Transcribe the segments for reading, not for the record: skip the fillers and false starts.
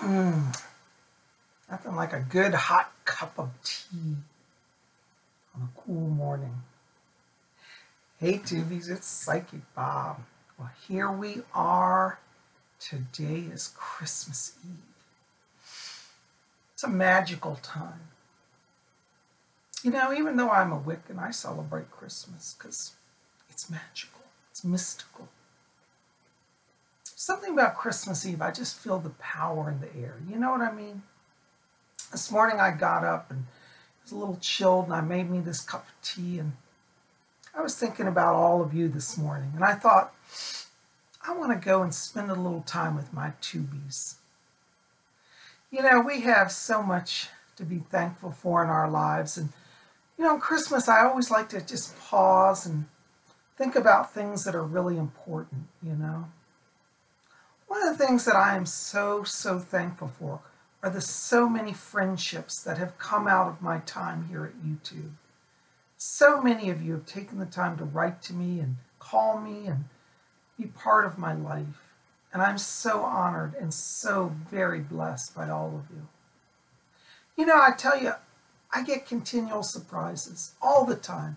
Nothing like a good hot cup of tea on a cool morning. Hey Tubies, it's Psychic Bob. Well, here we are. Today is Christmas Eve. It's a magical time. You know, even though I'm a Wiccan, I celebrate Christmas because it's magical. It's mystical. Something about Christmas Eve, I just feel the power in the air. You know what I mean? This morning I got up and it was a little chilled and I made me this cup of tea, and I was thinking about all of you this morning, and I thought, I want to go and spend a little time with my Tubies. You know, we have so much to be thankful for in our lives, and you know, Christmas I always like to just pause and think about things that are really important, you know. One of the things that I am so thankful for are the so many friendships that have come out of my time here at YouTube. So many of you have taken the time to write to me and call me and be part of my life. And I'm so honored and so very blessed by all of you. You know, I tell you, I get continual surprises all the time.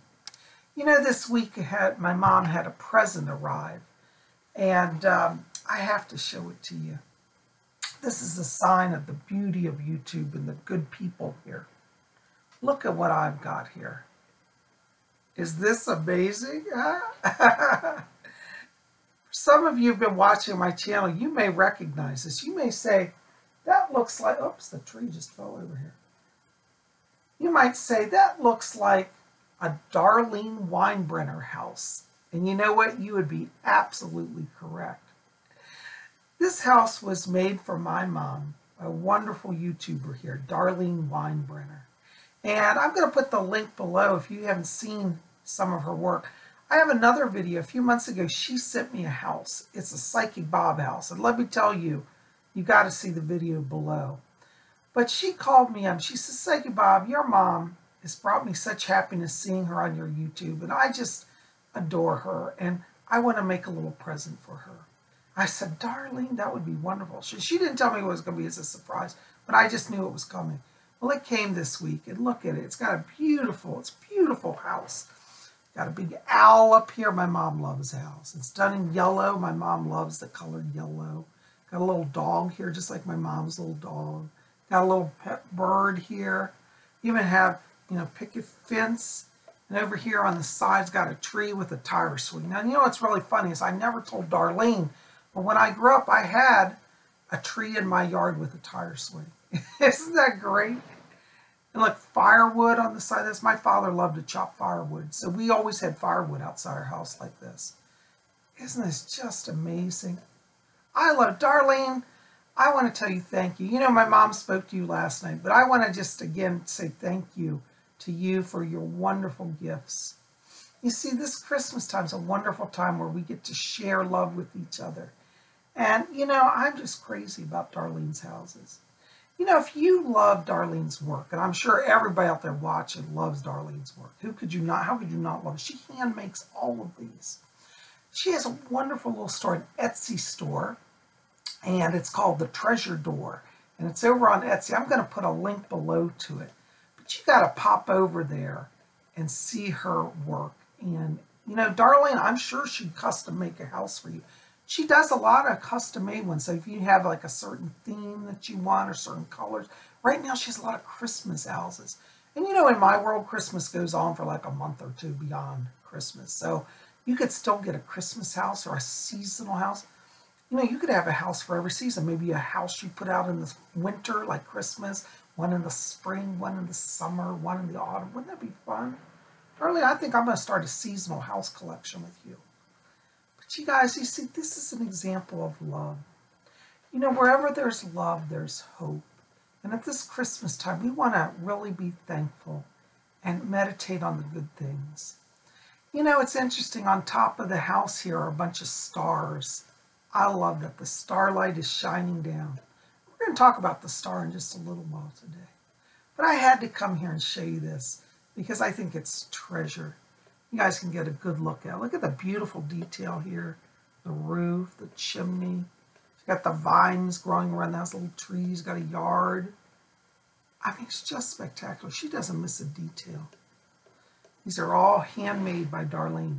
You know, this week my mom had a present arrive, and I have to show it to you. This is a sign of the beauty of YouTube and the good people here. Look at what I've got here. Is this amazing? Some of you have been watching my channel. You may recognize this. You may say, that looks like, oops, the tree just fell over here. You might say, that looks like a Darlene Weinbrenner house. And you know what? You would be absolutely correct. This house was made for my mom, a wonderful YouTuber here, Darlene Weinbrenner. And I'm going to put the link below if you haven't seen some of her work. I have another video. A few months ago, she sent me a house. It's a Psychic Bob house. And let me tell you, you got to see the video below. But she called me up. She said, Psychic Bob, your mom has brought me such happiness seeing her on your YouTube. And I just adore her. And I want to make a little present for her. I said, Darlene, that would be wonderful. She didn't tell me what it was going to be as a surprise, but I just knew it was coming. Well, it came this week, and look at it. It's got a beautiful house. Got a big owl up here. My mom loves owls. It's done in yellow. My mom loves the color yellow. Got a little dog here, just like my mom's little dog. Got a little pet bird here. Even have, you know, picket fence. And over here on the side's got a tree with a tire swing. Now, you know what's really funny is I never told Darlene, but when I grew up, I had a tree in my yard with a tire swing. Isn't that great? And look, firewood on the side of this. My father loved to chop firewood, so we always had firewood outside our house like this. Isn't this just amazing? I love Darlene. I want to tell you thank you. You know, my mom spoke to you last night, but I want to just again say thank you to you for your wonderful gifts. You see, this Christmas time is a wonderful time where we get to share love with each other. And, you know, I'm just crazy about Darlene's houses. You know, if you love Darlene's work, and I'm sure everybody out there watching loves Darlene's work. How could you not love it? She hand makes all of these. She has a wonderful little store, an Etsy store, and it's called The Treasure Door. And it's over on Etsy. I'm going to put a link below to it. But you got to pop over there and see her work. And, you know, Darlene, I'm sure she'd custom make a house for you. She does a lot of custom-made ones. So if you have like a certain theme that you want or certain colors. Right now, she has a lot of Christmas houses. And, you know, in my world, Christmas goes on for like a month or two beyond Christmas. So you could still get a Christmas house or a seasonal house. You know, you could have a house for every season. Maybe a house you put out in the winter, like Christmas, one in the spring, one in the summer, one in the autumn. Wouldn't that be fun? Darlene, I think I'm going to start a seasonal house collection with you. But you guys, you see, this is an example of love. You know, wherever there's love, there's hope. And at this Christmas time, we want to really be thankful and meditate on the good things. You know, it's interesting. On top of the house here are a bunch of stars. I love that the starlight is shining down. We're going to talk about the star in just a little while today. But I had to come here and show you this because I think it's treasure. You guys can get a good look at it. Look at the beautiful detail here. The roof, the chimney. It's Got the vines growing around those little trees. Got a yard. I mean, it's just spectacular. She doesn't miss a detail. These are all handmade by Darlene.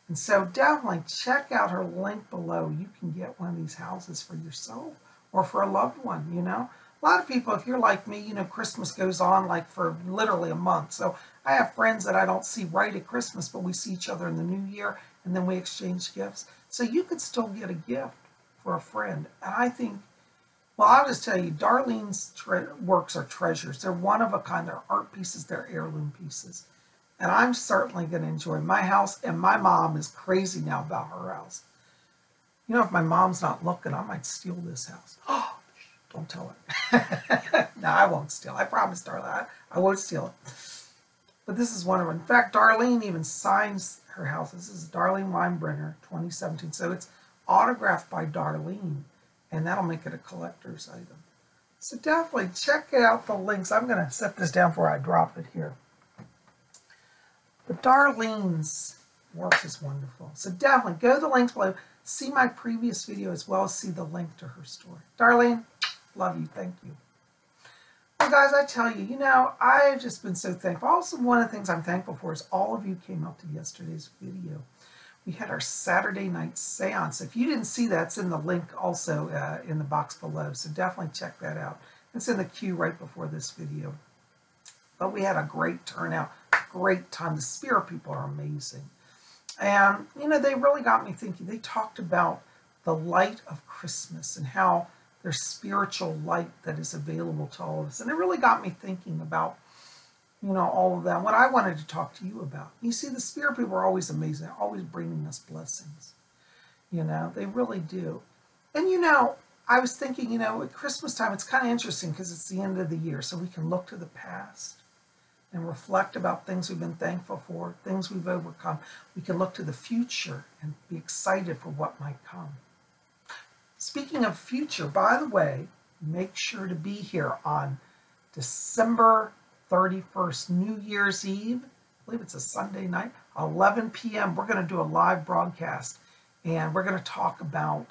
And so definitely check out her link below. You can get one of these houses for yourself or for a loved one, you know. A lot of people, if you're like me, you know, Christmas goes on like for literally a month. So I have friends that I don't see right at Christmas, but we see each other in the new year, and then we exchange gifts. So you could still get a gift for a friend. And I think, well, I'll just tell you, Darlene's works are treasures. They're one of a kind. They're art pieces. They're heirloom pieces. And I'm certainly going to enjoy my house. And my mom is crazy now about her house. You know, if my mom's not looking, I might steal this house. Oh, don't tell her. No, I won't steal. I promise, Darlene. I won't steal it. But this is one of them. In fact, Darlene even signs her house. This is Darlene Weinbrenner, 2017. So it's autographed by Darlene. And that'll make it a collector's item. So definitely check out the links. I'm going to set this down before I drop it here. But Darlene's work is wonderful. So definitely go to the links below. See my previous video as well as see the link to her story. Darlene, love you. Thank you. Well, guys, I tell you, you know, I've just been so thankful. Also, one of the things I'm thankful for is all of you came out to yesterday's video. We had our Saturday night seance. If you didn't see that, it's in the link also in the box below. So definitely check that out. It's in the queue right before this video. But we had a great turnout, great time. The spirit people are amazing. And, you know, they really got me thinking. They talked about the light of Christmas and how there's spiritual light that is available to all of us. And it really got me thinking about, you know, all of that, what I wanted to talk to you about. You see, the spirit people are always amazing. They're always bringing us blessings. You know, they really do. And, you know, I was thinking, you know, at Christmas time, it's kind of interesting because it's the end of the year. So we can look to the past and reflect about things we've been thankful for, things we've overcome. We can look to the future and be excited for what might come. Speaking of future, by the way, make sure to be here on December 31st, New Year's Eve. I believe it's a Sunday night, 11 p.m. We're going to do a live broadcast, and we're going to talk about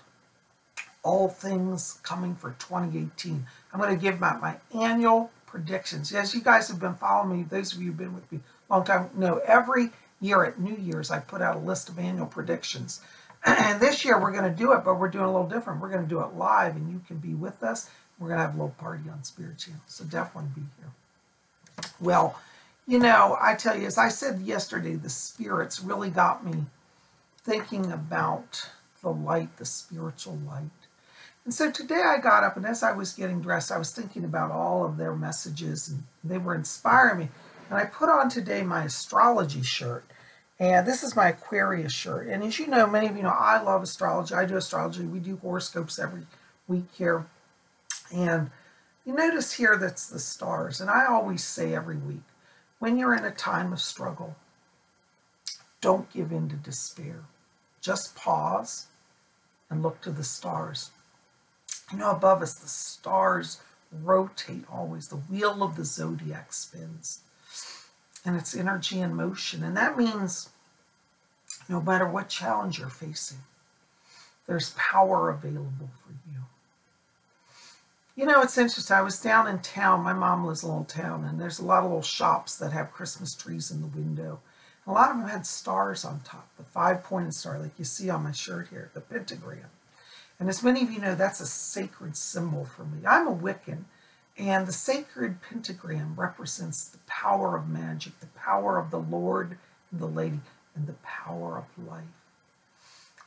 all things coming for 2018. I'm going to give my annual predictions. As you guys have been following me, those of you who've been with me a long time know, every year at New Year's, I put out a list of annual predictions. And this year we're going to do it, but we're doing a little different. We're going to do it live, and you can be with us. We're going to have a little party on Spirit Channel, so definitely be here. Well, you know, I tell you, as I said yesterday, the spirits really got me thinking about the light, the spiritual light. And so today I got up, and as I was getting dressed, I was thinking about all of their messages, and they were inspiring me. And I put on today my astrology shirt. And this is my Aquarius shirt. And as you know, many of you know, I love astrology. I do astrology. We do horoscopes every week here. And you notice here that's the stars. And I always say every week, when you're in a time of struggle, don't give in to despair. Just pause and look to the stars. You know, above us, the stars rotate always. The wheel of the zodiac spins. And it's energy in motion. And that means no matter what challenge you're facing, there's power available for you. You know, it's interesting. I was down in town. My mom lives in a little town, and there's a lot of little shops that have Christmas trees in the window. A lot of them had stars on top, the 5-pointed star, like you see on my shirt here, the pentagram. And as many of you know, that's a sacred symbol for me. I'm a Wiccan. And the sacred pentagram represents the power of magic, the power of the Lord and the Lady, and the power of life.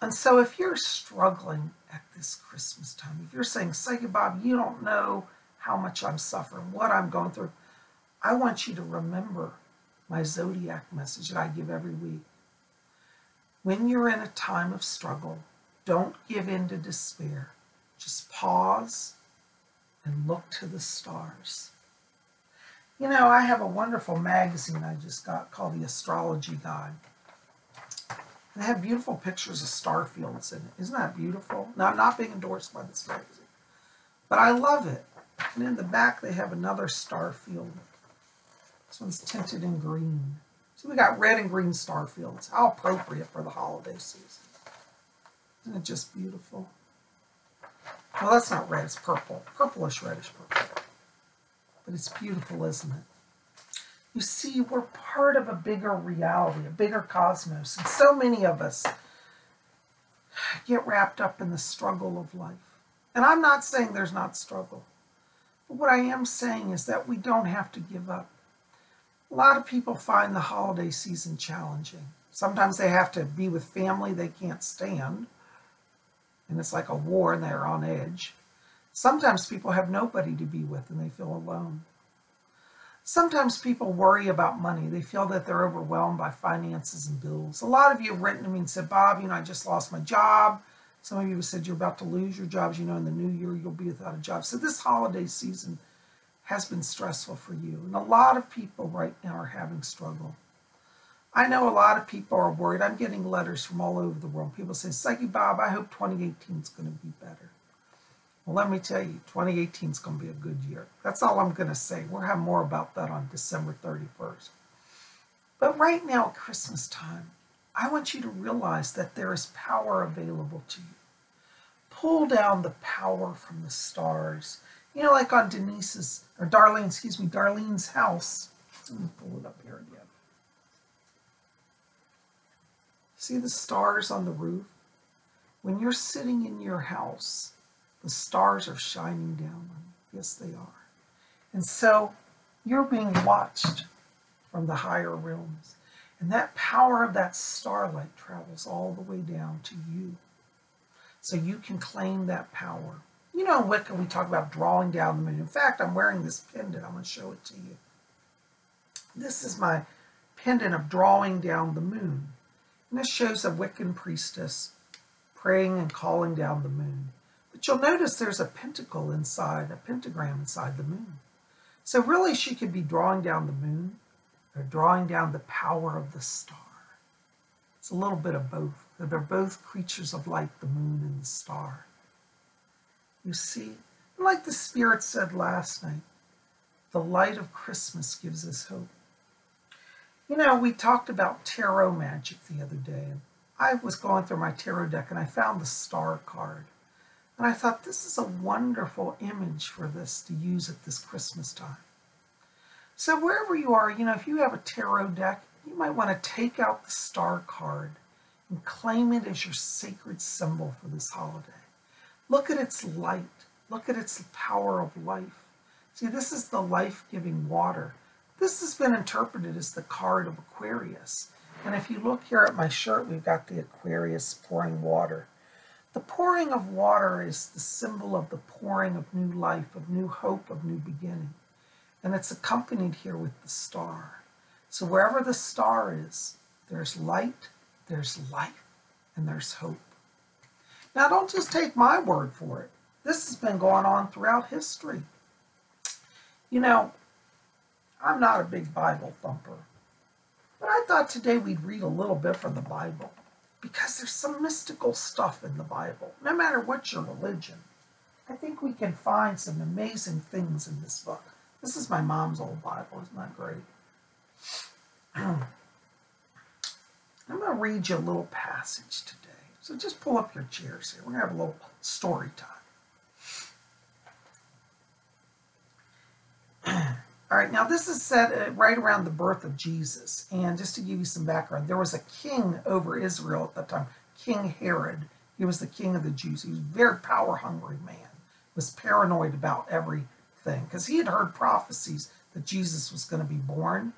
And so if you're struggling at this Christmas time, if you're saying, Psychic Bob, you don't know how much I'm suffering, what I'm going through, I want you to remember my zodiac message that I give every week. When you're in a time of struggle, don't give in to despair. Just pause and look to the stars. You know, I have a wonderful magazine I just got called The Astrology Guide. And they have beautiful pictures of star fields in it. Isn't that beautiful? Now, I'm not being endorsed by this magazine, but I love it. And in the back, they have another star field. This one's tinted in green. So we got red and green star fields. How appropriate for the holiday season. Isn't it just beautiful? Well, that's not red, it's purple. Purplish, reddish purple. But it's beautiful, isn't it? You see, we're part of a bigger reality, a bigger cosmos. And so many of us get wrapped up in the struggle of life. And I'm not saying there's not struggle. But what I am saying is that we don't have to give up. A lot of people find the holiday season challenging. Sometimes they have to be with family they can't stand. And it's like a war and they're on edge. Sometimes people have nobody to be with and they feel alone. Sometimes people worry about money. They feel that they're overwhelmed by finances and bills. A lot of you have written to me and said, Bob, I just lost my job. Some of you have said you're about to lose your jobs. In the new year, you'll be without a job. So this holiday season has been stressful for you. And a lot of people right now are having struggle. I know a lot of people are worried. I'm getting letters from all over the world. People say, Psyche Bob, I hope 2018 is going to be better. Well, let me tell you, 2018 is going to be a good year. That's all I'm going to say. We'll have more about that on December 31st. But right now at Christmas time, I want you to realize that there is power available to you. Pull down the power from the stars. Like on Darlene's house. Let me pull it up here again. See the stars on the roof? When you're sitting in your house, the stars are shining down on you. Yes, they are. And so you're being watched from the higher realms. And that power of that starlight travels all the way down to you. So you can claim that power. In Wicca, we talk about drawing down the moon. In fact, I'm wearing this pendant. I'm going to show it to you. This is my pendant of drawing down the moon. And this shows a Wiccan priestess praying and calling down the moon. But you'll notice there's a pentagram inside the moon. So really she could be drawing down the moon or drawing down the power of the star. It's a little bit of both. They're both creatures of light, the moon and the star. You see, like the Spirit said last night, the light of Christmas gives us hope. We talked about tarot magic the other day. And I was going through my tarot deck and I found the star card. And I thought this is a wonderful image for this to use at this Christmas time. So wherever you are, if you have a tarot deck, you might want to take out the star card and claim it as your sacred symbol for this holiday. Look at its light. Look at its power of life. See, this is the life-giving water. This has been interpreted as the card of Aquarius. And if you look here at my shirt, we've got the Aquarius pouring water. The pouring of water is the symbol of the pouring of new life, of new hope, of new beginning. And it's accompanied here with the star. So wherever the star is, there's light, there's life, and there's hope. Now, don't just take my word for it. This has been going on throughout history. I'm not a big Bible thumper, but I thought today we'd read a little bit from the Bible because there's some mystical stuff in the Bible. No matter what your religion, I think we can find some amazing things in this book. This is my mom's old Bible. Isn't that great? I'm going to read you a little passage today. So just pull up your chairs here. We're going to have a little story time. All right, now this is set right around the birth of Jesus. And just to give you some background, there was a king over Israel at that time, King Herod. He was the king of the Jews. He was a very power-hungry man, was paranoid about everything, because he had heard prophecies that Jesus was going to be born.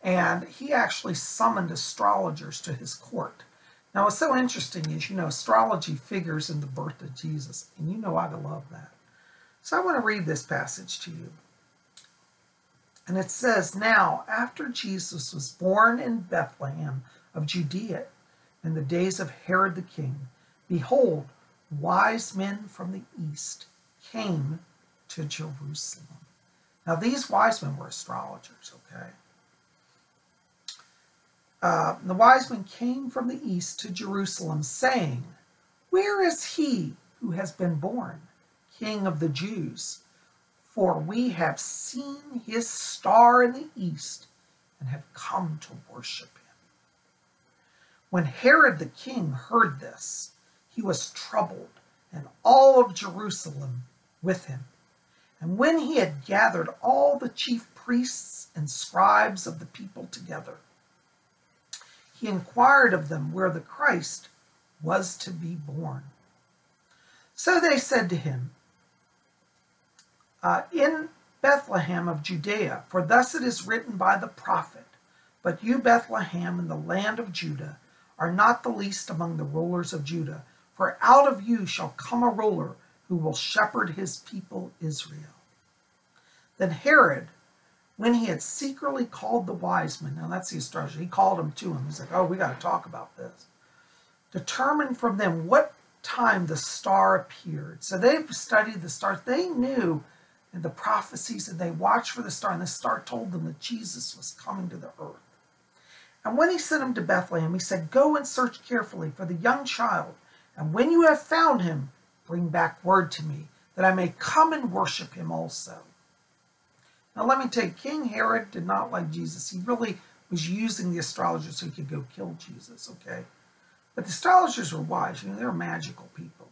And he actually summoned astrologers to his court. Now, what's so interesting is, astrology figures in the birth of Jesus. And I love that. So I want to read this passage to you. And it says, Now, after Jesus was born in Bethlehem of Judea in the days of Herod the king, behold, wise men from the east came to Jerusalem. Now, these wise men were astrologers, okay? The wise men came from the east to Jerusalem, saying, Where is he who has been born, King of the Jews? For we have seen his star in the east and have come to worship him. When Herod the king heard this, he was troubled, and all of Jerusalem with him. And when he had gathered all the chief priests and scribes of the people together, he inquired of them where the Christ was to be born. So they said to him, in Bethlehem of Judea, for thus it is written by the prophet, but you, Bethlehem, in the land of Judah, are not the least among the rulers of Judah, for out of you shall come a ruler who will shepherd his people Israel. Then Herod, when he had secretly called the wise men, now that's the astrologer, he called them to him. He's like, oh, we got to talk about this. Determined from them what time the star appeared. So they studied the stars. They knew in the prophecies, and they watched for the star, and the star told them that Jesus was coming to the earth. And when he sent him to Bethlehem, he said, go and search carefully for the young child, and when you have found him, bring back word to me, that I may come and worship him also. Now let me tell you, King Herod did not like Jesus. He really was using the astrologers so he could go kill Jesus, okay? But the astrologers were wise. You know, they were magical people.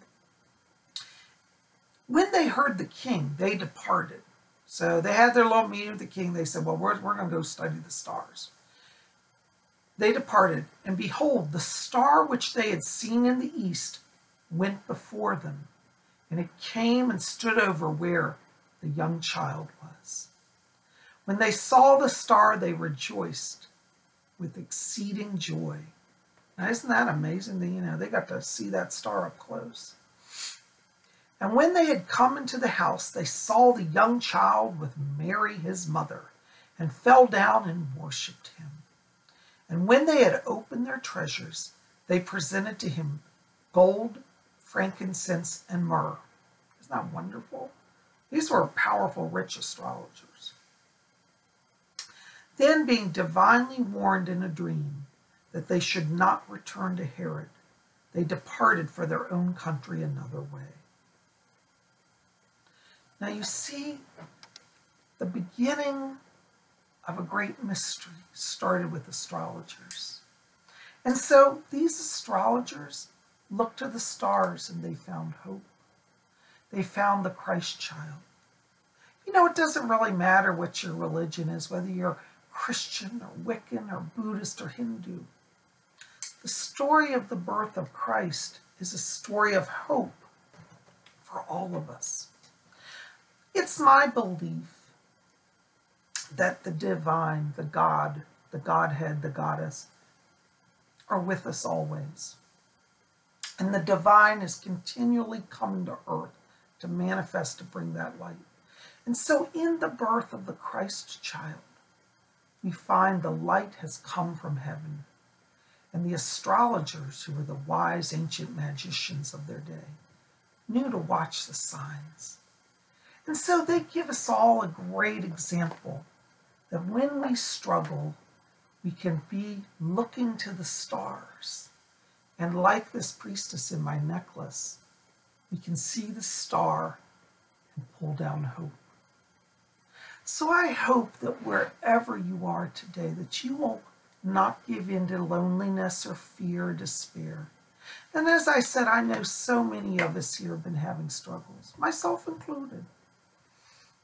When they heard the king, they departed. So they had their little meeting with the king. They said, well, we're going to go study the stars. They departed, and behold, the star which they had seen in the east went before them, and it came and stood over where the young child was. When they saw the star, they rejoiced with exceeding joy. Now, isn't that amazing that, you know, they got to see that star up close? And when they had come into the house, they saw the young child with Mary, his mother, and fell down and worshipped him. And when they had opened their treasures, they presented to him gold, frankincense, and myrrh. Isn't that wonderful? These were powerful, rich astrologers. Then, being divinely warned in a dream that they should not return to Herod, they departed for their own country another way. Now you see, the beginning of a great mystery started with astrologers. And so these astrologers looked to the stars and they found hope. They found the Christ child. You know, it doesn't really matter what your religion is, whether you're Christian or Wiccan or Buddhist or Hindu. The story of the birth of Christ is a story of hope for all of us. It's my belief that the divine, the God, the Godhead, the Goddess, are with us always. And the divine is continually coming to earth to manifest, to bring that light. And so in the birth of the Christ child, we find the light has come from heaven. And the astrologers, who were the wise ancient magicians of their day, knew to watch the signs. And so they give us all a great example that when we struggle, we can be looking to the stars. And like this priestess in my necklace, we can see the star and pull down hope. So I hope that wherever you are today, that you will not give in to loneliness or fear or despair. And as I said, I know so many of us here have been having struggles, myself included.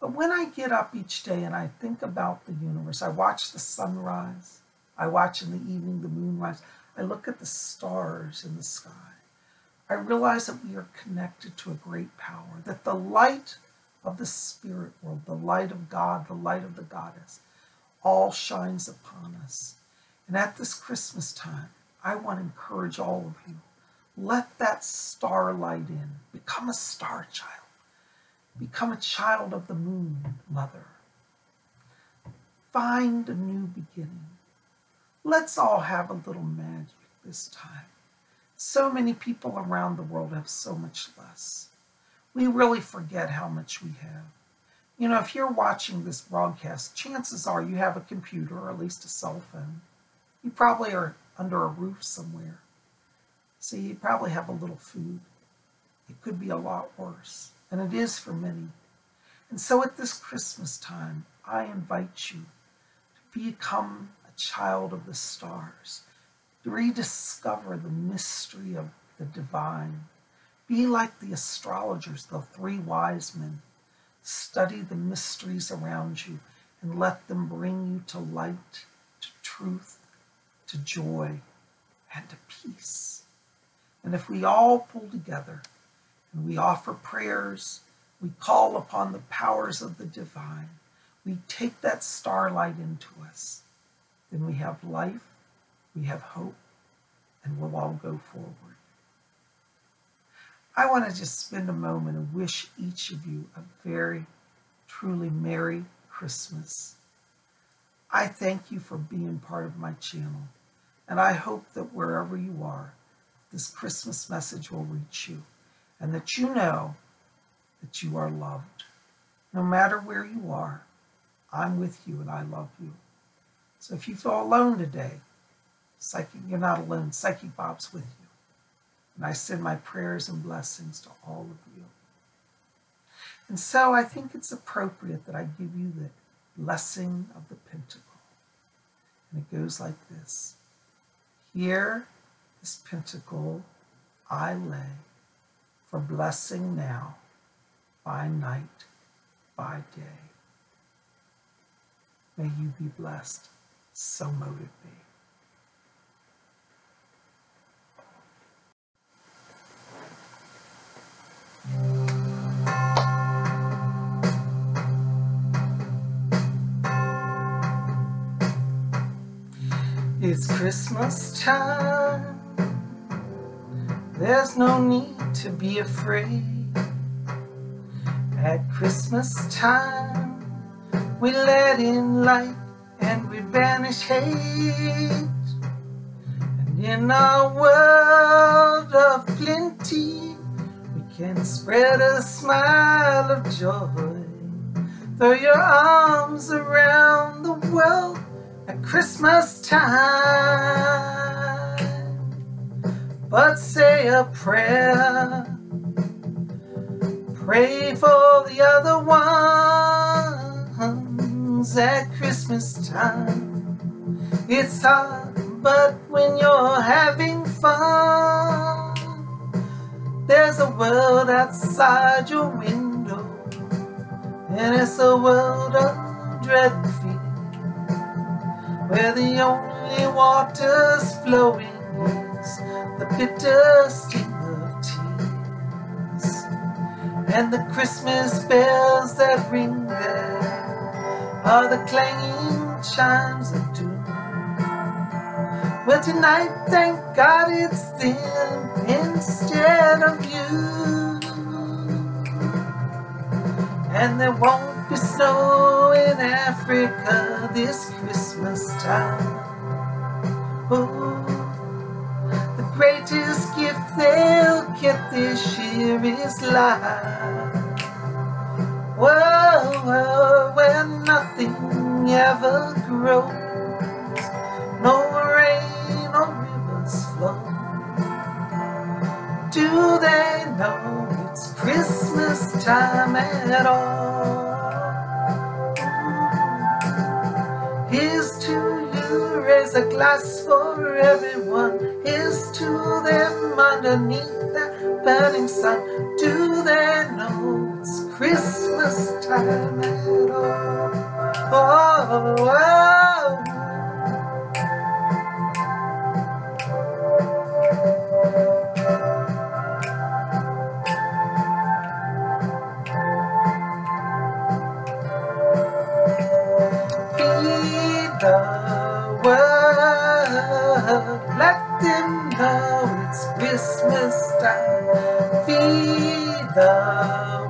But when I get up each day and I think about the universe, I watch the sunrise, I watch in the evening the moon rise, I look at the stars in the sky, I realize that we are connected to a great power, that the light of the spirit world, the light of God, the light of the Goddess, all shines upon us. And at this Christmas time, I want to encourage all of you, let that star light in, become a star child. Become a child of the moon, mother. Find a new beginning. Let's all have a little magic this time. So many people around the world have so much less. We really forget how much we have. You know, if you're watching this broadcast, chances are you have a computer or at least a cell phone. You probably are under a roof somewhere. So you probably have a little food. It could be a lot worse. And it is for many. And so at this Christmas time, I invite you to become a child of the stars, to rediscover the mystery of the divine, Be like the astrologers, the three wise men. Study the mysteries around you and let them bring you to light, to truth, to joy, and to peace. And if we all pull together and we offer prayers, we call upon the powers of the divine, we take that starlight into us, then we have life, we have hope, and we'll all go forward. I want to just spend a moment and wish each of you a very, truly Merry Christmas. I thank you for being part of my channel, and I hope that wherever you are, this Christmas message will reach you, and that you know that you are loved. No matter where you are, I'm with you and I love you. So if you feel alone today, you're not alone. Psychic Bob's with you. And I send my prayers and blessings to all of you. And so I think it's appropriate that I give you the blessing of the Pentacle. And it goes like this. Here, this Pentacle I lay, for blessing now, by night, by day. May you be blessed. So mote it be. It's Christmas time. There's no need to be afraid. At Christmas time, we let in light and we banish hate. And in our world of plenty, we can spread a smile of joy. Throw your arms around the world at Christmas time. But say a prayer. Pray for the other ones at Christmas time. It's hard, but when you're having fun, there's a world outside your window, and it's a world of dread and fear, where the only water's flowing is the bitter sting of tears. And the Christmas bells that ring there are the clanging chimes of doom. Well, tonight, thank God it's them instead of you. And there won't be snow in Africa this Christmas time. Oh, the greatest gift they'll get this year is life. Whoa, whoa, where nothing ever grows, no rain or rivers flow. Do they know it's Christmas time at all? Here's to you, raise a glass for everyone. Here's to them underneath that burning sun. Do they know it's Christmas time at all? Oh, oh, oh. Feed the world, let them know it's Christmas time. Feed the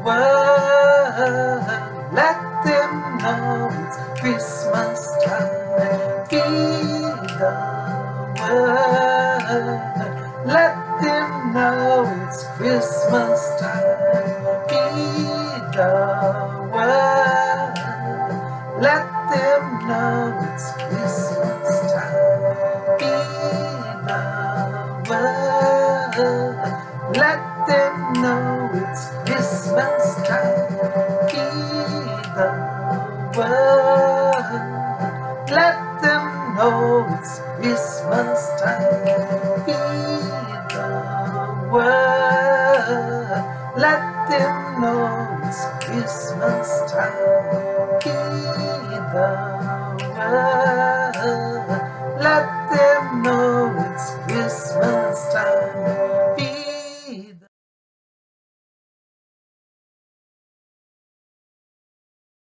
world, let them know it's Christmas time. Feed the world, let them know it's Christmas time. Feed the world, let them know it's Christmas time. Feed the world, let them know it's Christmas time. Feed the world, let them know it's Christmas time. Feed the world. Let them know it's Christmas time. Heed the word.